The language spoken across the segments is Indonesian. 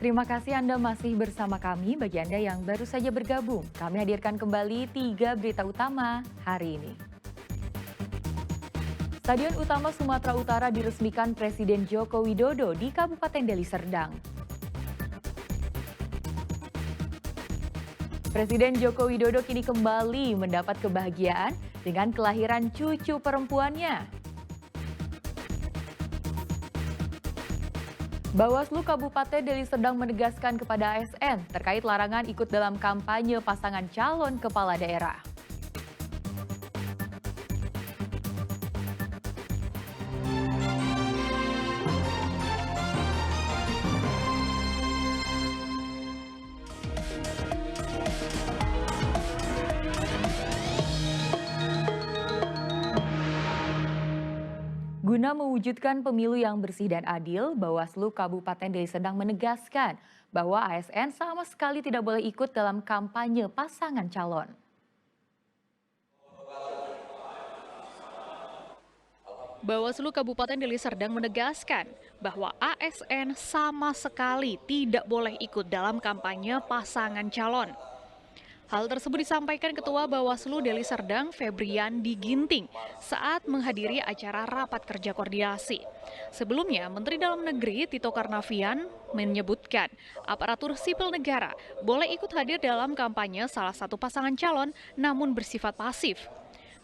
Terima kasih Anda masih bersama kami. Bagi Anda yang baru saja bergabung, kami hadirkan kembali 3 berita utama hari ini. Stadion Utama Sumatera Utara diresmikan Presiden Joko Widodo di Kabupaten Deli Serdang. Presiden Joko Widodo kini kembali mendapat kebahagiaan dengan kelahiran cucu perempuannya. Bawaslu Kabupaten Deli Serdang menegaskan kepada ASN terkait larangan ikut dalam kampanye pasangan calon kepala daerah. Guna mewujudkan pemilu yang bersih dan adil, Bawaslu Kabupaten Deli Serdang menegaskan bahwa ASN sama sekali tidak boleh ikut dalam kampanye pasangan calon. Bawaslu Kabupaten Deli Serdang menegaskan bahwa ASN sama sekali tidak boleh ikut dalam kampanye pasangan calon. Hal tersebut disampaikan Ketua Bawaslu Deli Serdang, Febrian Diginting, saat menghadiri acara rapat kerja koordinasi. Sebelumnya, Menteri Dalam Negeri Tito Karnavian menyebutkan aparatur sipil negara boleh ikut hadir dalam kampanye salah satu pasangan calon namun bersifat pasif.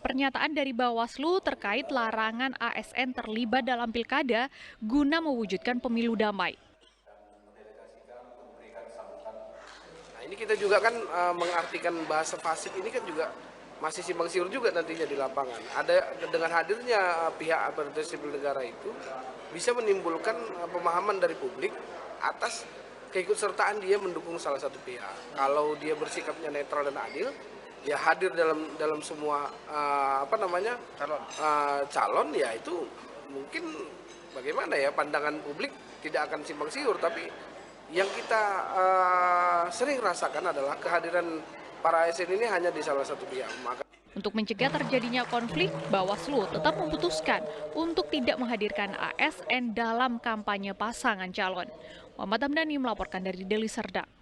Pernyataan dari Bawaslu terkait larangan ASN terlibat dalam pilkada guna mewujudkan pemilu damai. Nah, ini kita juga kan mengartikan bahasa pasif ini kan juga masih simpang siur juga nantinya di lapangan. Ada dengan hadirnya pihak aparatur sipil negara itu bisa menimbulkan pemahaman dari publik atas keikutsertaan dia mendukung salah satu pihak. Kalau dia bersikapnya netral dan adil, ya hadir dalam semua calon ya itu mungkin bagaimana ya pandangan publik tidak akan simpang siur, tapi yang kita sering rasakan adalah kehadiran para ASN ini hanya di salah satu pihak. Untuk mencegah terjadinya konflik, Bawaslu tetap memutuskan untuk tidak menghadirkan ASN dalam kampanye pasangan calon. Muhammad Hamdani melaporkan dari Deli Serdang.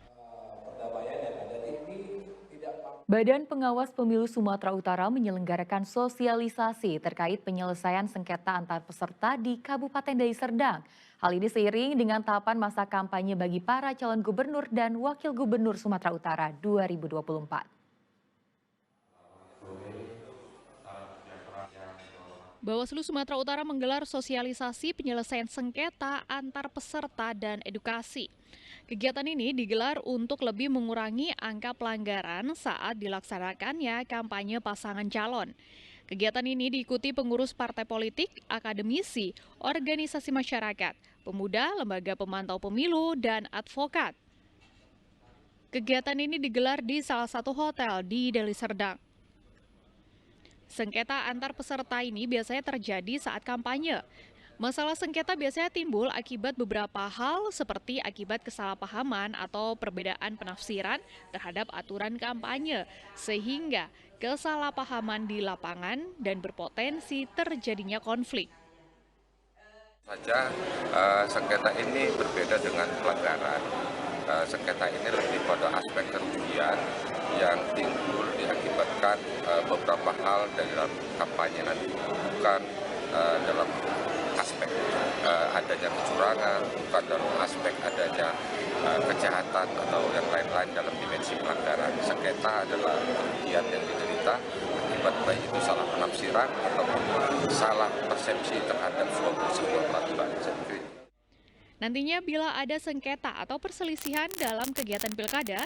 Badan Pengawas Pemilu Sumatera Utara menyelenggarakan sosialisasi terkait penyelesaian sengketa antar peserta di Kabupaten Deli Serdang. Hal ini seiring dengan tahapan masa kampanye bagi para calon gubernur dan wakil gubernur Sumatera Utara 2024. Bawaslu Sumatera Utara menggelar sosialisasi penyelesaian sengketa antar peserta dan edukasi. Kegiatan ini digelar untuk lebih mengurangi angka pelanggaran saat dilaksanakannya kampanye pasangan calon. Kegiatan ini diikuti pengurus partai politik, akademisi, organisasi masyarakat, pemuda, lembaga pemantau pemilu, dan advokat. Kegiatan ini digelar di salah satu hotel di Deli Serdang. Sengketa antar peserta ini biasanya terjadi saat kampanye. Masalah sengketa biasanya timbul akibat beberapa hal seperti akibat kesalahpahaman atau perbedaan penafsiran terhadap aturan kampanye, sehingga kesalahpahaman di lapangan dan berpotensi terjadinya konflik. Sengketa ini berbeda dengan pelanggaran. Sengketa ini lebih pada aspek kerugian yang timbul diakibatkan beberapa hal dalam kampanye nanti, bukan dalam aspek adanya kecurangan, bukan dalam aspek adanya kejahatan atau yang lain-lain dalam dimensi pelanggaran. Sengketa adalah kerugian yang diderita akibat baik itu salah penafsiran ataupun salah persepsi terhadap sebuah peraturan. Nantinya bila ada sengketa atau perselisihan dalam kegiatan pilkada,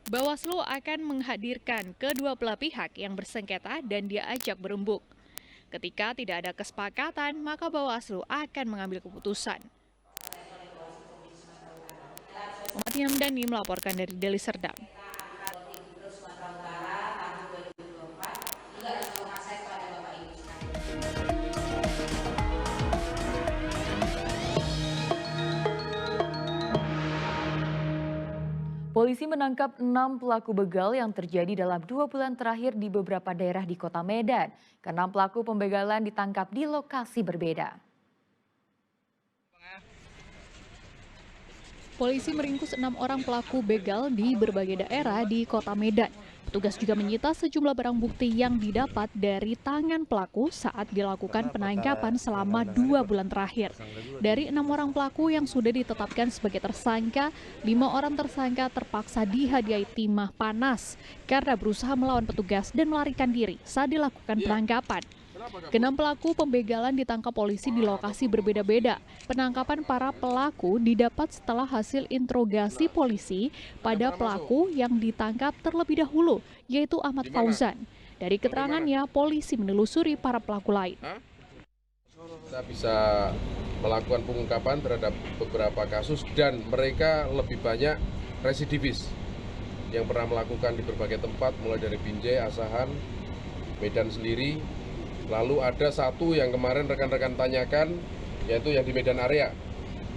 Bawaslu akan menghadirkan kedua belah pihak yang bersengketa dan diajak berembuk. Ketika tidak ada kesepakatan, maka Bawaslu akan mengambil keputusan. Muhammad Hamdani melaporkan dari Deli Serdang. Polisi menangkap 6 pelaku begal yang terjadi dalam 2 bulan terakhir di beberapa daerah di Kota Medan. Ke-6 pelaku pembegalan ditangkap di lokasi berbeda. Polisi meringkus 6 orang pelaku begal di berbagai daerah di kota Medan. Petugas juga menyita sejumlah barang bukti yang didapat dari tangan pelaku saat dilakukan penangkapan selama 2 bulan terakhir. Dari 6 orang pelaku yang sudah ditetapkan sebagai tersangka, 5 orang tersangka terpaksa dihadiahi timah panas karena berusaha melawan petugas dan melarikan diri saat dilakukan penangkapan. Keenam pelaku pembegalan ditangkap polisi di lokasi berbeda-beda. Penangkapan para pelaku didapat setelah hasil interogasi polisi pada pelaku yang ditangkap terlebih dahulu, yaitu Ahmad Fauzan. Dari keterangannya, polisi menelusuri para pelaku lain. Kita bisa melakukan pengungkapan terhadap beberapa kasus dan mereka lebih banyak residivis yang pernah melakukan di berbagai tempat, mulai dari Binjai, Asahan, Medan sendiri. Lalu ada satu yang kemarin rekan-rekan tanyakan, yaitu yang di Medan area,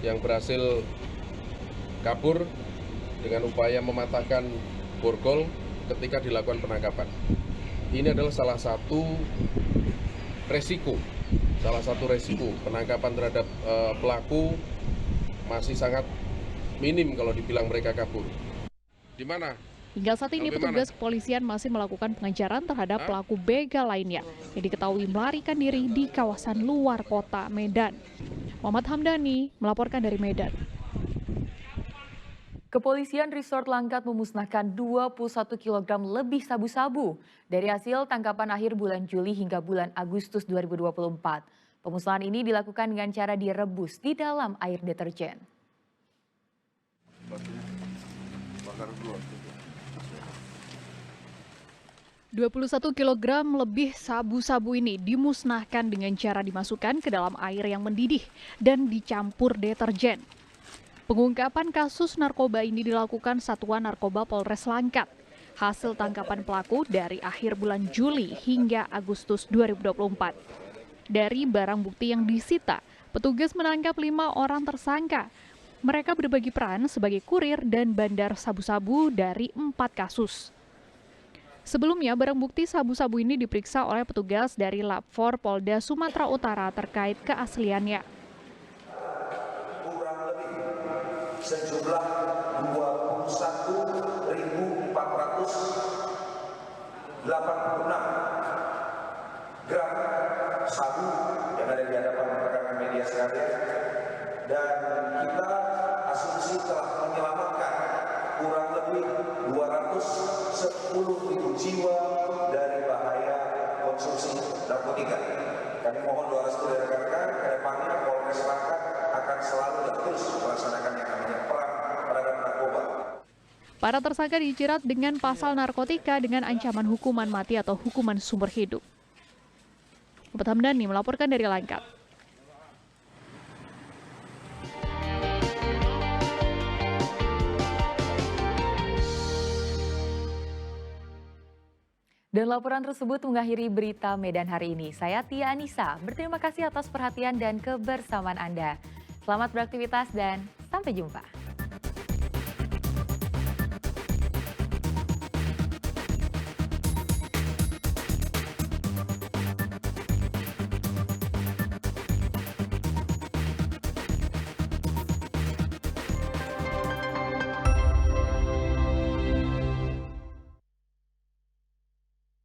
yang berhasil kabur dengan upaya mematahkan borgol ketika dilakukan penangkapan. Ini adalah salah satu resiko penangkapan terhadap pelaku masih sangat minim kalau dibilang mereka kabur. Di mana? Hingga saat ini petugas kepolisian masih melakukan pengejaran terhadap pelaku begal lainnya yang diketahui melarikan diri di kawasan luar kota Medan. Muhammad Hamdani melaporkan dari Medan. Kepolisian Resort Langkat memusnahkan 21 kg lebih sabu-sabu dari hasil tangkapan akhir bulan Juli hingga bulan Agustus 2024. Pemusnahan ini dilakukan dengan cara direbus di dalam air deterjen. 21 kg lebih sabu-sabu ini dimusnahkan dengan cara dimasukkan ke dalam air yang mendidih dan dicampur deterjen. Pengungkapan kasus narkoba ini dilakukan Satuan Narkoba Polres Langkat. Hasil tangkapan pelaku dari akhir bulan Juli hingga Agustus 2024. Dari barang bukti yang disita, petugas menangkap 5 orang tersangka. Mereka berbagi peran sebagai kurir dan bandar sabu-sabu dari 4 kasus. Sebelumnya, barang bukti sabu-sabu ini diperiksa oleh petugas dari Lab 4 Polda Sumatera Utara terkait keasliannya. Kurang lebih sejumlah 21.486 gram sabu yang ada di hadapan rekan-rekan media sekalian, dan kita asumsi telah menyelamatkan kurang lebih 210.000 jiwa dari bahaya konsumsi narkotika. Kami mohon doa restu dari rekan-rekan, ke depannya Polres Langkat akan selalu dan terus melaksanakan yang namanya perang terhadap narkoba. Para tersangka dijerat dengan pasal narkotika dengan ancaman hukuman mati atau hukuman seumur hidup. Muhammad Hamdani melaporkan dari Langkat. Dan laporan tersebut mengakhiri berita Medan hari ini. Saya Tia Anissa, berterima kasih atas perhatian dan kebersamaan Anda. Selamat beraktivitas dan sampai jumpa.